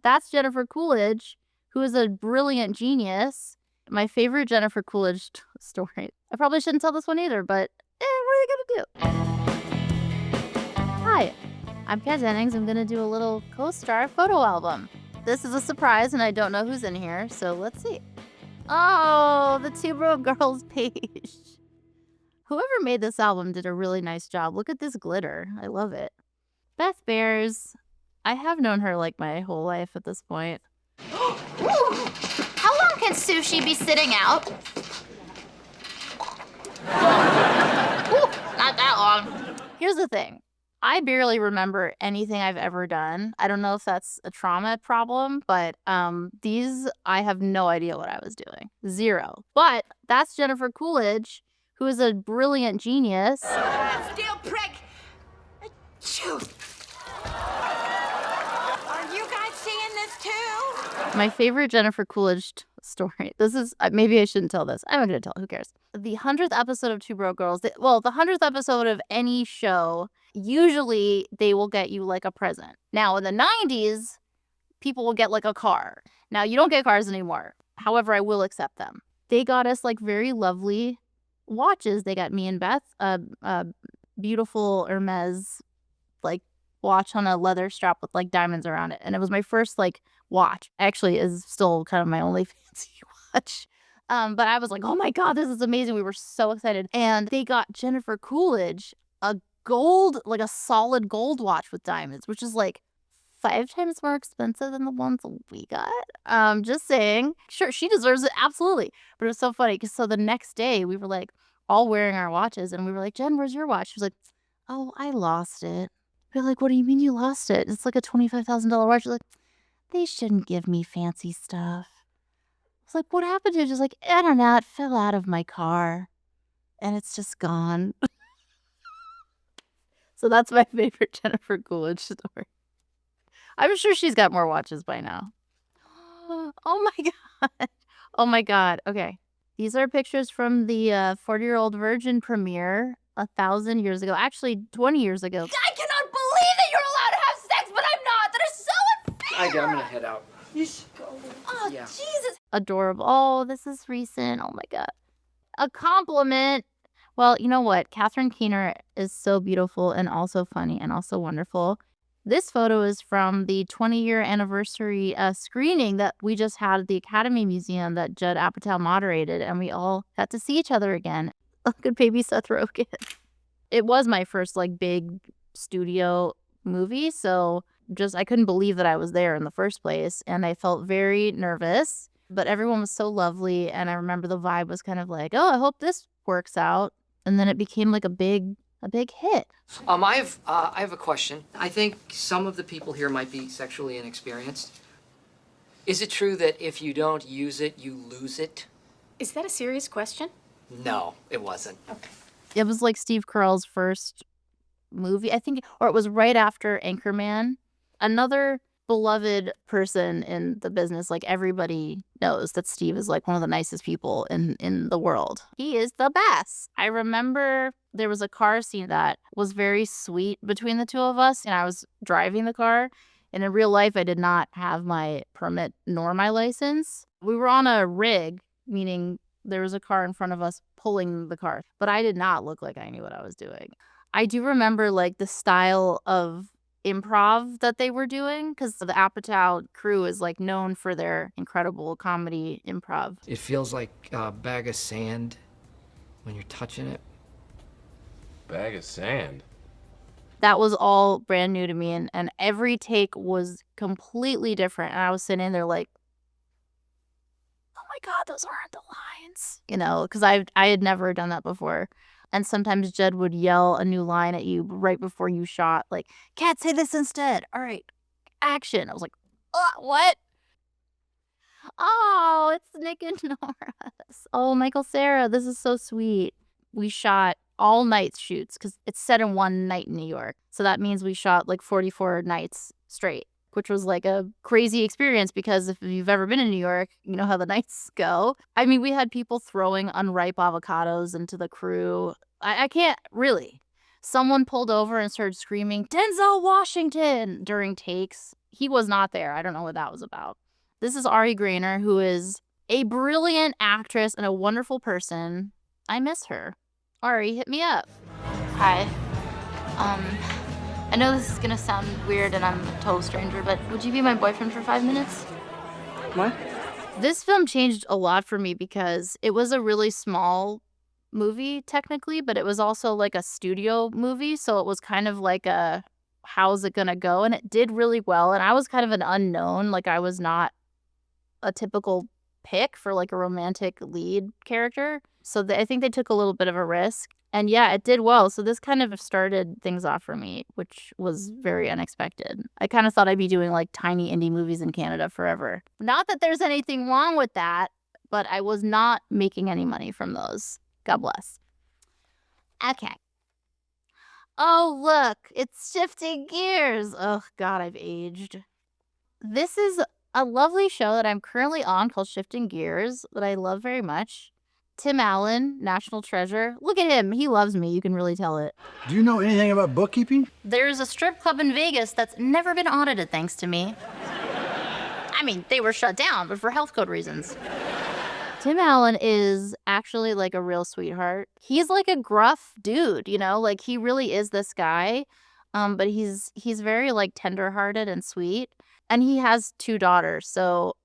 that's Jennifer Coolidge, who is a brilliant genius. My favorite Jennifer Coolidge story. I probably shouldn't tell this one either, but what are you gonna do? Hi, I'm Kat Dennings. I'm gonna do a little co-star photo album. This is a surprise, and I don't know who's in here, so let's see. Oh, the Two Broke Girls page. Whoever made this album did a really nice job. Look at this glitter. I love it. Beth Bears. I have known her like my whole life at this point. How long can sushi be sitting out? Not that long. Here's the thing. I barely remember anything I've ever done. I don't know if that's a trauma problem, but these, I have no idea what I was doing. Zero. But that's Jennifer Coolidge, who is a brilliant genius. Steel prick! Achoo! Are you guys seeing this too? My favorite Jennifer Coolidge story. This is, maybe I shouldn't tell this. I'm not going to tell. Who cares? The 100th episode of Two Broke Girls, the 100th episode of any show, usually they will get you like a present. Now, in the 90s, people will get like a car. Now, you don't get cars anymore. However, I will accept them. They got us like very lovely watches. They got me and Beth a beautiful Hermes like watch on a leather strap with like diamonds around it. And it was my first like watch. Actually, is still kind of my only fancy watch. But I was like, oh my God, this is amazing. We were so excited. And they got Jennifer Coolidge a gold, like a solid gold watch with diamonds, which is like 5 times more expensive than the ones we got. Just saying. Sure, she deserves it. Absolutely. But it was so funny because so the next day we were like all wearing our watches and we were like, Jen, where's your watch? She was like, oh, I lost it. We're like, what do you mean you lost it? It's like a $25,000 watch. She's like, they shouldn't give me fancy stuff. I was like, what happened to it? She's like, I don't know. It fell out of my car and it's just gone. So that's my favorite Jennifer Coolidge story. I'm sure she's got more watches by now. Oh my God. Oh my God. Okay. These are pictures from the 40-Year-Old Virgin premiere 1,000 years ago. Actually, 20 years ago. I cannot believe that you're allowed to have sex, but I'm not. That is so unfair. I'm gonna head out. You should go. Oh, Yeah. Jesus. Adorable. Oh, this is recent. Oh my God. A compliment. Well, you know what? Catherine Keener is so beautiful and also funny and also wonderful. This photo is from the 20-year anniversary screening that we just had at the Academy Museum that Judd Apatow moderated, and we all got to see each other again. Look at baby Seth Rogen. It was my first like big studio movie, so just I couldn't believe that I was there in the first place, and I felt very nervous, but everyone was so lovely, and I remember the vibe was kind of like, oh, I hope this works out, and then it became like a big hit. I have a question. I think some of the people here might be sexually inexperienced. Is it true that if you don't use it, you lose it? Is that a serious question? No, it wasn't. Okay. It was like Steve Carell's first movie, I think, or it was right after Anchorman. Another beloved person in the business, like everybody knows that Steve is like one of the nicest people in the world. He is the best. I remember there was a car scene that was very sweet between the two of us, and I was driving the car, and in real life I did not have my permit nor my license. We were on a rig, meaning there was a car in front of us pulling the car, but I did not look like I knew what I was doing. I do remember like the style of improv that they were doing because the Apatow crew is like known for their incredible comedy improv. It feels like a bag of sand when you're touching it. Bag of sand? That was all brand new to me, and every take was completely different, and I was sitting there like, oh my God, those aren't the lines, you know, because I had never done that before. And sometimes Judd would yell a new line at you right before you shot, like, Cat, say this instead. All right, action. I was like, what? Oh, it's Nick and Norah. Oh, Michael Cera, this is so sweet. We shot all night shoots because it's set in one night in New York. So that means we shot like 44 nights straight, which was like a crazy experience because if you've ever been in New York, you know how the nights go. I mean, we had people throwing unripe avocados into the crew. I can't really. Someone pulled over and started screaming, Denzel Washington, during takes. he was not there. I don't know what that was about. This is Ari Grainer, who is a brilliant actress and a wonderful person. I miss her. Ari, hit me up. Hi. I know this is gonna sound weird and I'm a total stranger, but would you be my boyfriend for 5 minutes? What? This film changed a lot for me because it was a really small movie technically, but it was also like a studio movie. So it was kind of like a, how's it gonna go? And it did really well. And I was kind of an unknown. Like I was not a typical pick for like a romantic lead character. So I think they took a little bit of a risk. And yeah, it did well. So this kind of started things off for me, which was very unexpected. I kind of thought I'd be doing like tiny indie movies in Canada forever. Not that there's anything wrong with that, but I was not making any money from those. God bless. Okay. Oh, look, it's shifting gears. Oh, God, I've aged. This is a lovely show that I'm currently on called Shifting Gears that I love very much. Tim Allen, National Treasure. Look at him. He loves me. You can really tell it. Do you know anything about bookkeeping? There's a strip club in Vegas that's never been audited thanks to me. I mean, they were shut down, but for health code reasons. Tim Allen is actually like a real sweetheart. He's like a gruff dude, you know, like he really is this guy. But he's very like tenderhearted and sweet. And he has 2 daughters. So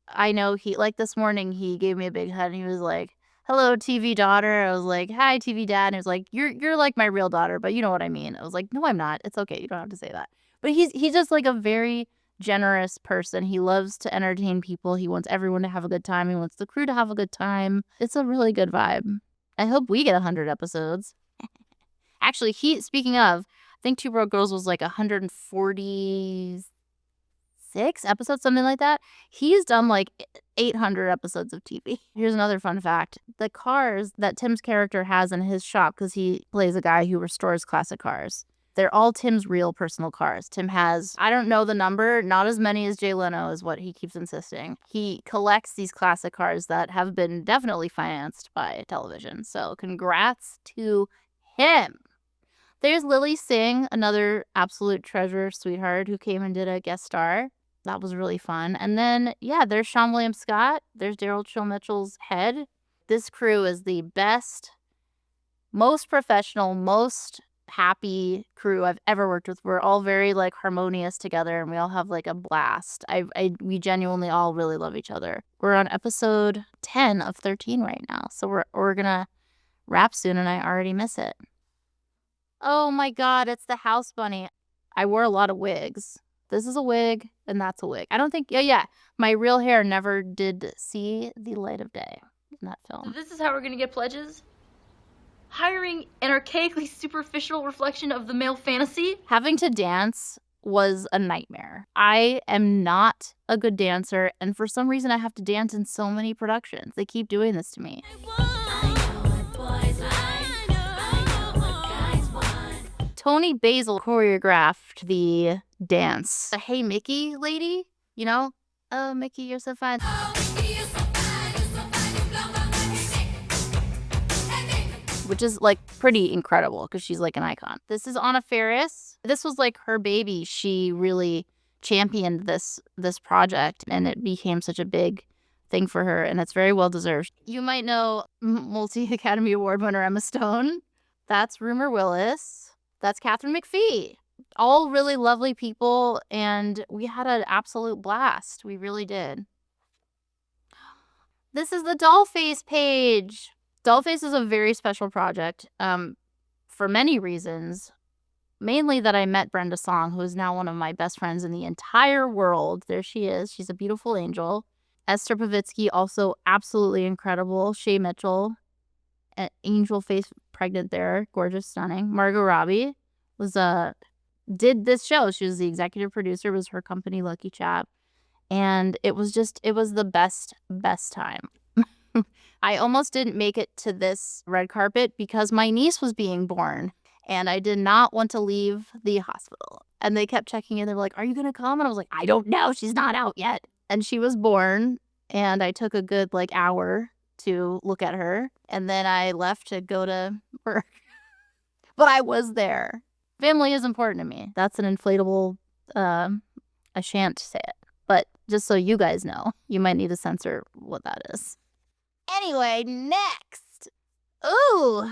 I know he, like this morning, he gave me a big hug and he was like, hello, TV daughter. I was like, hi, TV dad. And he was like, you're like my real daughter, but you know what I mean. I was like, no, I'm not. It's okay. You don't have to say that. But he's just like a very generous person. He loves to entertain people. He wants everyone to have a good time. He wants the crew to have a good time. It's a really good vibe. I hope we get 100 episodes. Actually, speaking of, I think Two Broke Girls was like 146 episodes, something like that. He's done like 800 episodes of TV. Here's another fun fact. The cars that Tim's character has in his shop, because he plays a guy who restores classic cars, they're all Tim's real personal cars. Tim has, I don't know the number, not as many as Jay Leno is what he keeps insisting. He collects these classic cars that have been definitely financed by television. So congrats to him. There's Lilly Singh, another absolute treasure sweetheart who came and did a guest star. That was really fun. And then, yeah, there's Sean William Scott. There's Daryl Chill Mitchell's head. This crew is the best, most professional, most happy crew I've ever worked with. We're all very like harmonious together and we all have like a blast. We genuinely all really love each other. We're on episode 10 of 13 right now. So we're gonna wrap soon and I already miss it. Oh my God, it's the house bunny. I wore a lot of wigs. This is a wig and that's a wig. I don't think, yeah. My real hair never did see the light of day in that film. This is how we're gonna get pledges? Hiring an archaically superficial reflection of the male fantasy? Having to dance was a nightmare. I am not a good dancer, and for some reason I have to dance in so many productions. They keep doing this to me. Tony Basil choreographed the dance. The Hey Mickey lady, you know? Oh, Mickey, you're so fine. Which is like pretty incredible because she's like an icon. This is Anna Faris. This was like her baby. She really championed this project and it became such a big thing for her and it's very well deserved. You might know multi-Academy Award winner Emma Stone. That's Rumor Willis. That's Catherine McPhee. All really lovely people and we had an absolute blast. We really did. This is the Dollface page. Dollface is a very special project for many reasons. Mainly that I met Brenda Song, who is now one of my best friends in the entire world. There she is. She's a beautiful angel. Esther Pavitsky, also absolutely incredible. Shay Mitchell, an angel face pregnant there. Gorgeous, stunning. Margot Robbie did this show. She was the executive producer. It was her company, Lucky Chap. And it was the best time. I almost didn't make it to this red carpet because my niece was being born and I did not want to leave the hospital. And they kept checking in. They were like, are you going to come? And I was like, I don't know. She's not out yet. And she was born and I took a good like hour to look at her. And then I left to go to work. But I was there. Family is important to me. That's an inflatable I shan't say it. But just so you guys know, you might need to censor what that is. Anyway, next. Ooh.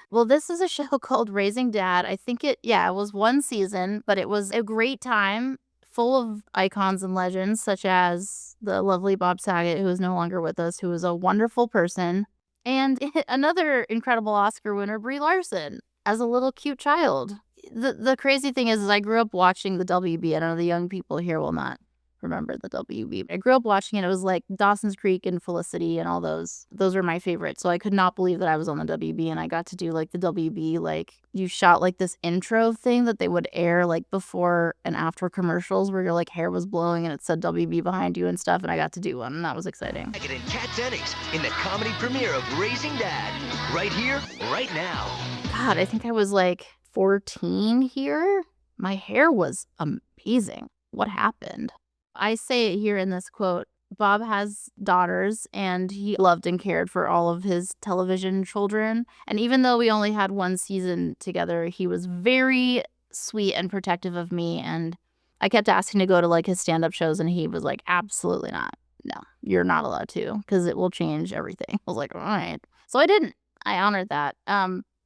Well, this is a show called Raising Dad. I think it was one season, but it was a great time full of icons and legends, such as the lovely Bob Saget, who is no longer with us, who was a wonderful person. And another incredible Oscar winner, Brie Larson, as a little cute child. The crazy thing is I grew up watching the WB. I know the young people here will not remember the WB. I grew up watching it. It was like Dawson's Creek and Felicity and all those. Those were my favorites. So I could not believe that I was on the WB and I got to do like the WB. Like you shot like this intro thing that they would air like before and after commercials where your like hair was blowing and it said WB behind you and stuff. And I got to do one and that was exciting. Saget and Kat Dennings in the comedy premiere of Raising Dad. Right here, right now. God, I think I was like 14 here. My hair was amazing. What happened? I say it here in this quote. Bob has daughters and he loved and cared for all of his television children. And even though we only had one season together, he was very sweet and protective of me. And I kept asking to go to like his stand-up shows and he was like, absolutely not. No, you're not allowed to because it will change everything. I was like, all right. So I didn't. I honored that.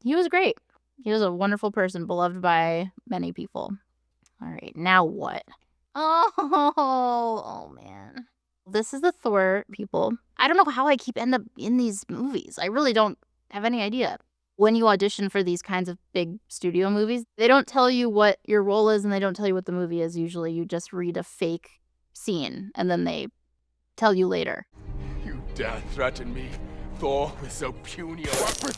He was great. He was a wonderful person, beloved by many people. All right, now what? Oh man. This is the Thor people. I don't know how I end up in these movies. I really don't have any idea. When you audition for these kinds of big studio movies, they don't tell you what your role is and they don't tell you what the movie is. Usually you just read a fake scene and then they tell you later. You dare threaten me, Thor, with so puny a weapon?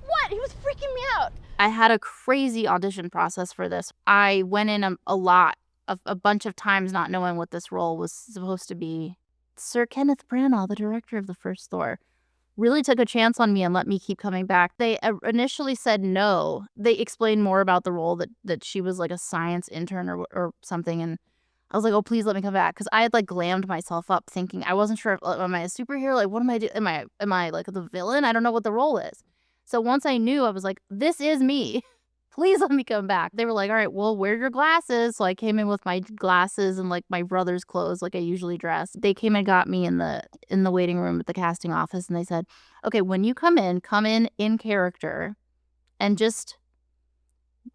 What? He was freaking me out. I had a crazy audition process for this. I went in a bunch of times not knowing what this role was supposed to be. Sir Kenneth Branagh, the director of the first Thor, really took a chance on me and let me keep coming back. They initially said no. They explained more about the role, that she was like a science intern or something. And I was like, oh, please let me come back. Because I had like glammed myself up thinking, I wasn't sure, am I a superhero? Like, what am I doing? Am I like the villain? I don't know what the role is. So once I knew, I was like, this is me. Please let me come back. They were like, all right, well, wear your glasses. So I came in with my glasses and like my brother's clothes like I usually dress. They came and got me in the waiting room at the casting office and they said, okay, when you come in character and just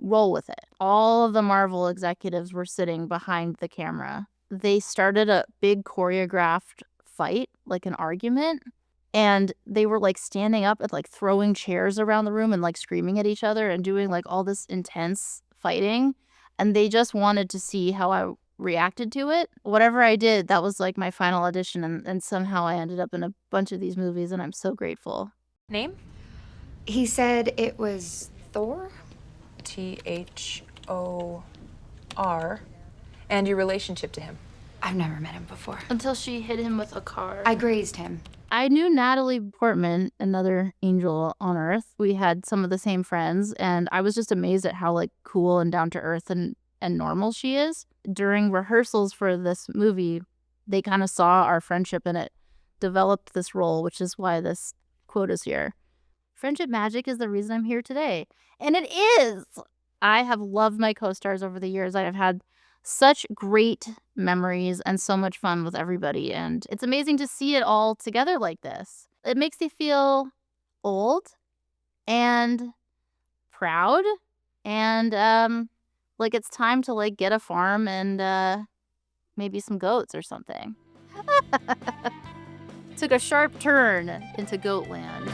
roll with it. All of the Marvel executives were sitting behind the camera. They started a big choreographed fight, like an argument. And they were like standing up and like throwing chairs around the room and like screaming at each other and doing like all this intense fighting. And they just wanted to see how I reacted to it. Whatever I did, that was like my final audition. And somehow I ended up in a bunch of these movies and I'm so grateful. Name? He said it was Thor? Thor. And your relationship to him? I've never met him before. Until she hit him with a car. I grazed him. I knew Natalie Portman, another angel on Earth. We had some of the same friends, and I was just amazed at how like cool and down to earth and normal she is. During rehearsals for this movie, they kind of saw our friendship and it developed this role, which is why this quote is here. Friendship magic is the reason I'm here today. And it is! I have loved my co-stars over the years. I have had such great memories and so much fun with everybody. And it's amazing to see it all together like this. It makes me feel old and proud and like it's time to like get a farm and maybe some goats or something. Took a sharp turn into goat land.